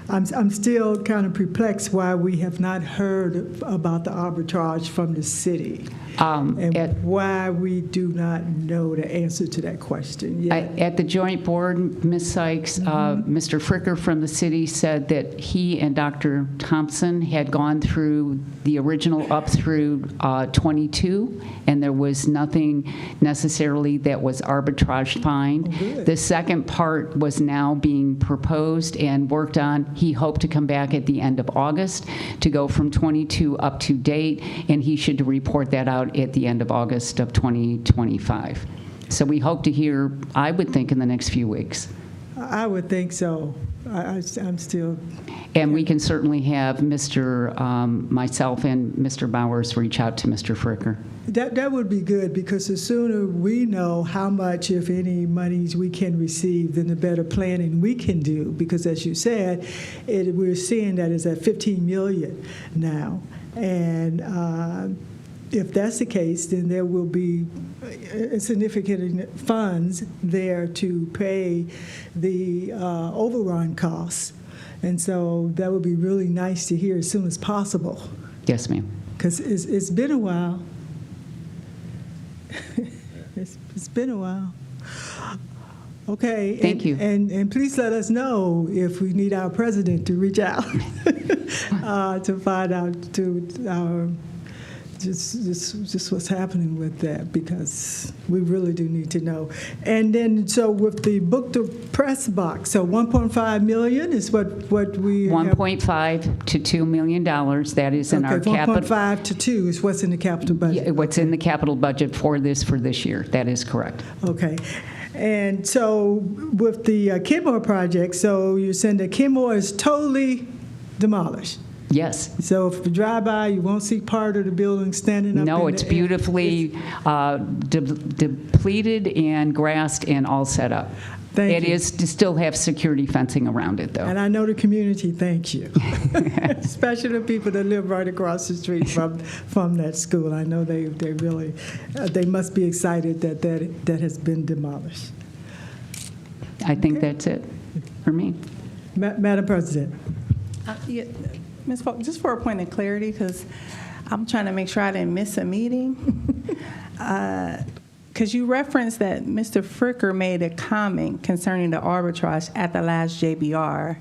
I'm still kind of perplexed why we have not heard about the arbitrage from the city, and why we do not know the answer to that question yet. At the joint board, Ms. Sykes, Mr. Fricker from the city said that he and Dr. Thompson had gone through the original up through 22, and there was nothing necessarily that was arbitrage fine. The second part was now being proposed and worked on. He hoped to come back at the end of August to go from 22 up to date, and he should report that out at the end of August of 2025. So we hope to hear, I would think, in the next few weeks. I would think so. I'm still, And we can certainly have myself and Mr. Bowers reach out to Mr. Fricker. that would be good, because the sooner we know how much, if any, monies we can receive, then the better planning we can do. Because as you said, we're seeing that it's at $15 million now. And if that's the case, then there will be significant funds there to pay the overrun costs. And so that would be really nice to hear as soon as possible, Yes, ma'am. because it's been a while. It's been a while. Okay. Thank you. And please let us know if we need our president to reach out to find out just what's happening with that, because we really do need to know. And then, so with the book to press box, so $1.5 million is what we have. $1.5 to $2 million. That is in our capital. 1.5 to 2 is what's in the capital budget. What's in the capital budget for this year. That is correct. Okay. And so with the Kenmore project, so you're saying that Kenmore is totally demolished? Yes. So if you drive by, you won't see part of the building standing up? No, in it's the air? beautifully depleted and grassed and all set up. Thank It you. is to still have security fencing around it, though. And I know the community thanks you, especially the people that live right across the street from that school. I know they really, they must be excited that has been demolished. I think that's it for me. Madam President. Yeah, Ms. Falk, just for a point of clarity, because I'm trying to make sure I didn't miss a meeting. Because you referenced that Mr. Fricker made a comment concerning the arbitrage at the last JBR,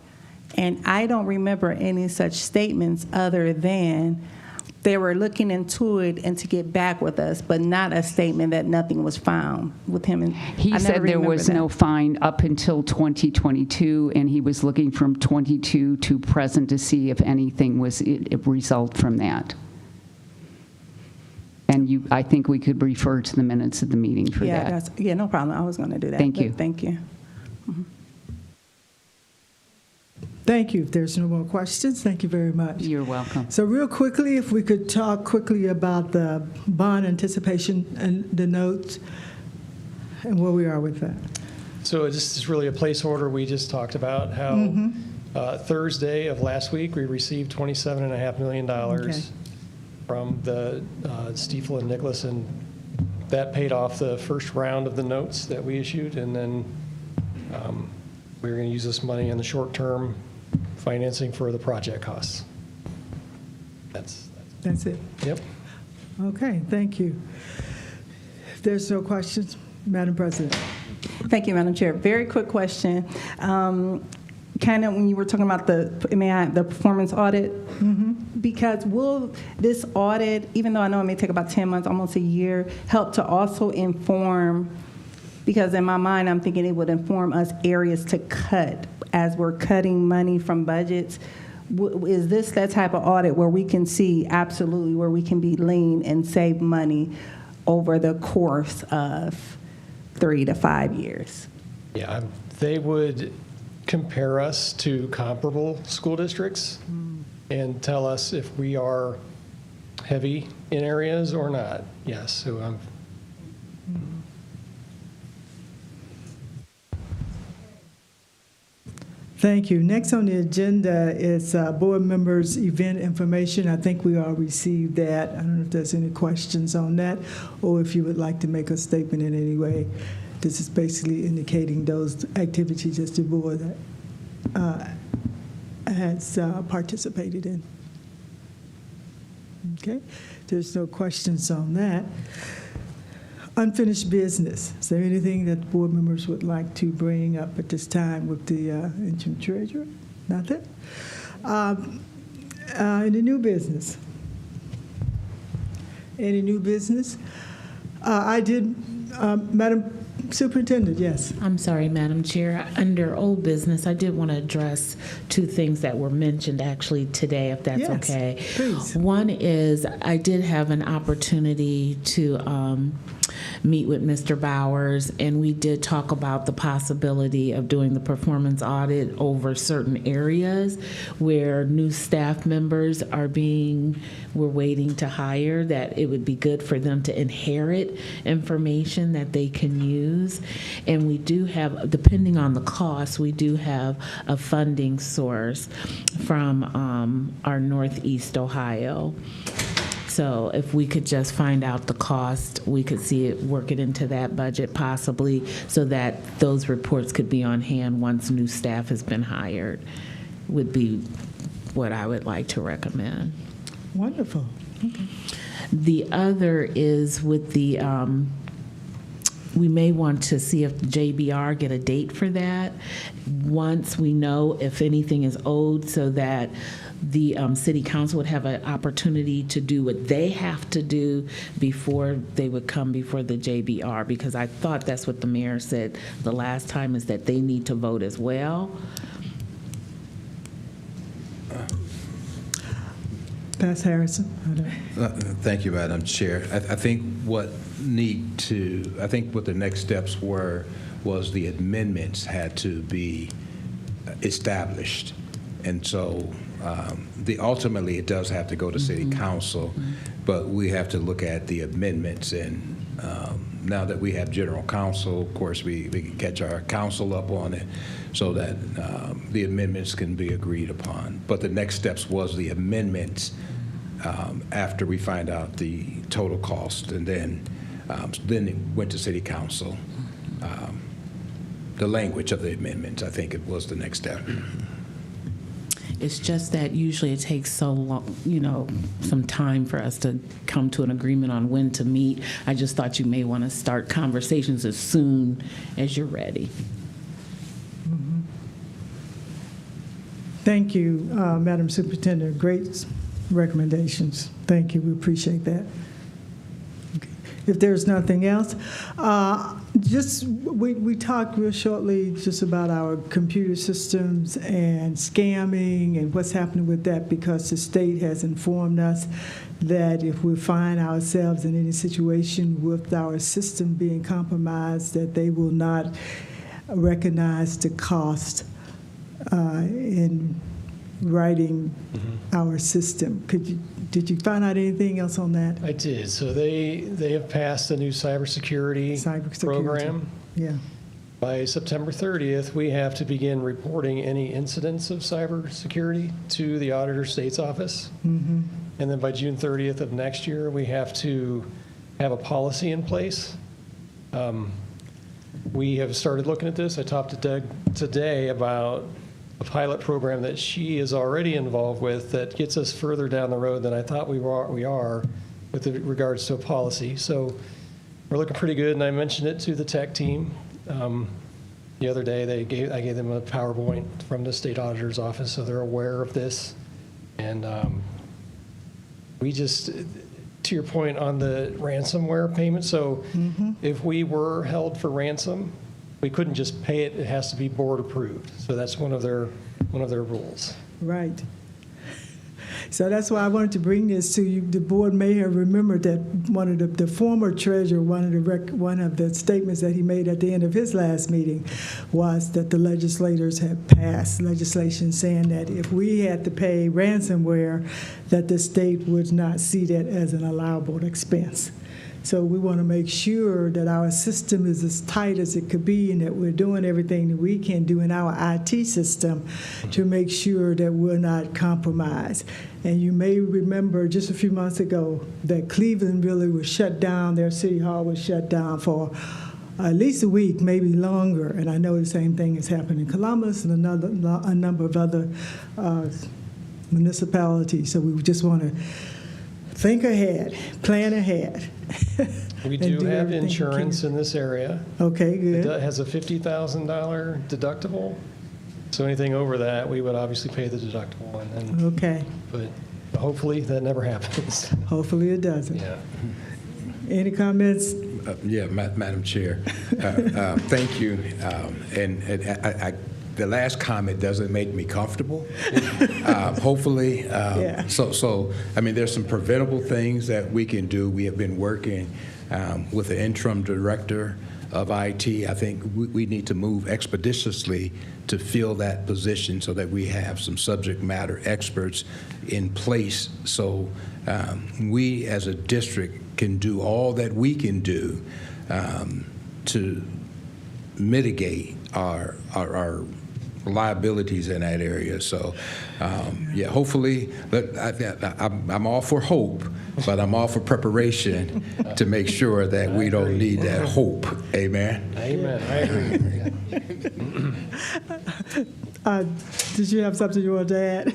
and I don't remember any such statements other than they were looking into it and to get back with us, but not a statement that nothing was found with him. And He I said never there remember was that. no fine up until 2022, and he was looking from 22 to present to see if anything was a result from that. And I think we could refer to the minutes of the meeting for that. Yeah, no problem. I was going to do that. Thank but you. Thank you. Thank you. If there's no more questions, thank you very much. You're welcome. So real quickly, if we could talk quickly about the bond anticipation and the notes and where we are with that. So this is really a placeholder. We just talked about how Thursday of last week, we received $27.5 million Okay. from the Stiefel and Nicholas, and that paid off the first round of the notes that we issued, and then we were going to use this money in the short-term financing for the project costs. That's it. Yep. Okay, thank you. If there's no questions, Madam President. Thank you, Madam Chair. Very quick question. Kind of when you were talking about the performance audit, because will this audit, even though I know it may take about 10 months, almost a year, help to also inform, because in my mind I'm thinking it would inform us areas to cut as we're cutting money from budgets. Is this that type of audit where we can see absolutely where we can be lean and save money over the course of 3 to 5 years? Yeah, they would compare us to comparable school districts and tell us if we are heavy in areas or not. Yes, so Thank you. Next on the agenda is board members' event information. I think we all received that. I don't know if there's any questions on that, or if you would like to make a statement in any way. This is basically indicating those activities that the board has participated in. Okay, there's no questions on that. Unfinished business. Is there anything that board members would like to bring up at this time with the interim treasurer? Nothing? Any new business? Any new business? I did, Madam Superintendent, yes. I'm sorry, Madam Chair. Under old business, I did want to address two things that were mentioned actually today, if that's Yes, okay. please. One is I did have an opportunity to meet with Mr. Bowers, and we did talk about the possibility of doing the performance audit over certain areas where new staff members we're waiting to hire, that it would be good for them to inherit information that they can use. And we do have, depending on the cost, we do have a funding source from our Northeast Ohio. So if we could just find out the cost, we could see it, work it into that budget possibly, so that those reports could be on hand once new staff has been hired, would be what I would like to recommend. Wonderful. Okay. The other is with the, we may want to see if JBR get a date for that once we know if anything is owed, so that the city council would have an opportunity to do what they have to do before they would come before the JBR, because I thought that's what the mayor said the last time, is that they need to vote as well. Pastor Harrison. Thank you, Madam Chair. I think what the next steps was the amendments had to be established. And so ultimately it does have to go to City Council, but we have to look at the amendments. And now that we have General Counsel, of course, we can catch our counsel up on it so that the amendments can be agreed upon. But the next steps was the amendments after we find out the total cost, and then it went to City Council. The language of the amendments, I think it was the next step. It's just that usually it takes so long, some time for us to come to an agreement on when to meet. I just thought you may want to start conversations as soon as you're ready. Mm-hmm. Thank you, Madam Superintendent. Great recommendations. Thank you. We appreciate that. Okay. If there's nothing else, we talked real shortly just about our computer systems and scamming and what's happening with that, because the state has informed us that if we find ourselves in any situation with our system being compromised, that they will not recognize the cost in writing our system. Did you find out anything else on that? I did. So they have passed a new cybersecurity program. Yeah. By September 30th, we have to begin reporting any incidents of cybersecurity to the Auditor State's Office. Mm-hmm. And then by June 30th of next year, we have to have a policy in place. We have started looking at this. I talked to Doug today about a pilot program that she is already involved with that gets us further down the road than I thought we are with regards to a policy. So we're looking pretty good, and I mentioned it to the tech team. The other day, I gave them a PowerPoint from the state auditor's office, so they're aware of this. And we just, to your point on the ransomware payment, so if we were held for ransom, we couldn't just pay it. It has to be board approved. So that's one of their rules. Right. So that's why I wanted to bring this to you. The board may have remembered that one of the former treasurer, one of the statements that he made at the end of his last meeting was that the legislators had passed legislation saying that if we had to pay ransomware, that the state would not see that as an allowable expense. So we want to make sure that our system is as tight as it could be and that we're doing everything that we can do in our IT system to make sure that we're not compromised. And you may remember just a few months ago that Cleveland really was shut down. Their city hall was shut down for at least a week, maybe longer. And I know the same thing has happened in Columbus and a number of other municipalities. So we just want to think ahead, plan ahead. We do have insurance in this area. Okay, good. It has a $50,000 deductible. So anything over that, we would obviously pay the deductible. Okay. But hopefully that never happens. Hopefully it doesn't. Yeah. Any comments? Madam Chair, thank you. And the last comment doesn't make me comfortable. Hopefully, Yeah. so I mean, there's some preventable things that we can do. We have been working with the interim director of IT. I think we need to move expeditiously to fill that position so that we have some subject matter experts in place, so we as a district can do all that we can do to mitigate our liabilities in that area. So, yeah, hopefully, I'm all for hope, but I'm all for preparation to make sure that we don't need that hope. Amen. Amen. I agree. Did you have something you wanted to add?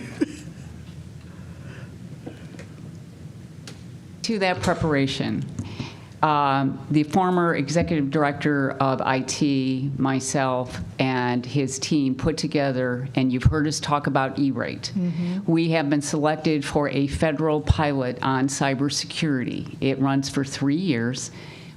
To that preparation, the former executive director of IT, myself, and his team put together, and you've heard us talk about E-rate. We have been selected for a federal pilot on cybersecurity. It runs for 3 years.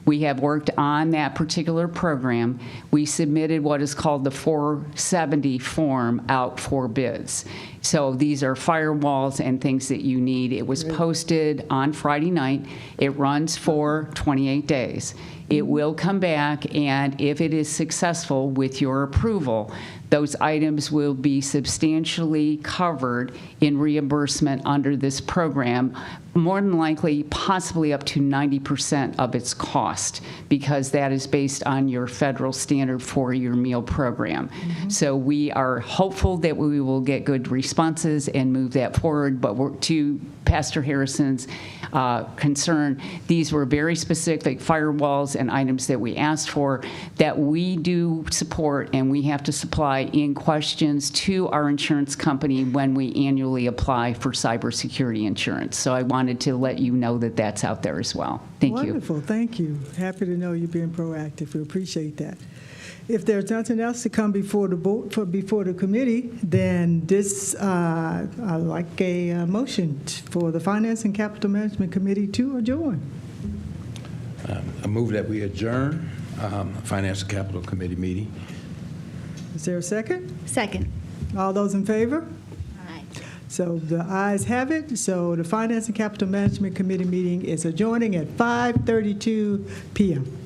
We have worked on that particular program. We submitted what is called the 470 form out for bids. So these are firewalls and things that you need. It was posted on Friday night. It runs for 28 days. It will come back, and if it is successful with your approval, those items will be substantially covered in reimbursement under this program, more than likely possibly up to 90% of its cost, because that is based on your federal standard for your meal program. So we are hopeful that we will get good responses and move that forward, but to Pastor Harrison's concern, these were very specific firewalls and items that we asked for that we do support, and we have to supply in questions to our insurance company when we annually apply for cybersecurity insurance. So I wanted to let you know that that's out there as well. Thank you. Wonderful, thank you. Happy to know you're being proactive. We appreciate that. If there's nothing else to come before the board, before the committee, then this, I'd like a motion for the Finance and Capital Management Committee to adjourn. I move that we adjourn Finance and Capital Committee meeting. Is there a second? Second. All those in favor? Aye. So the ayes have it. So the Finance and Capital Management Committee meeting is adjourning at 5:32 p.m.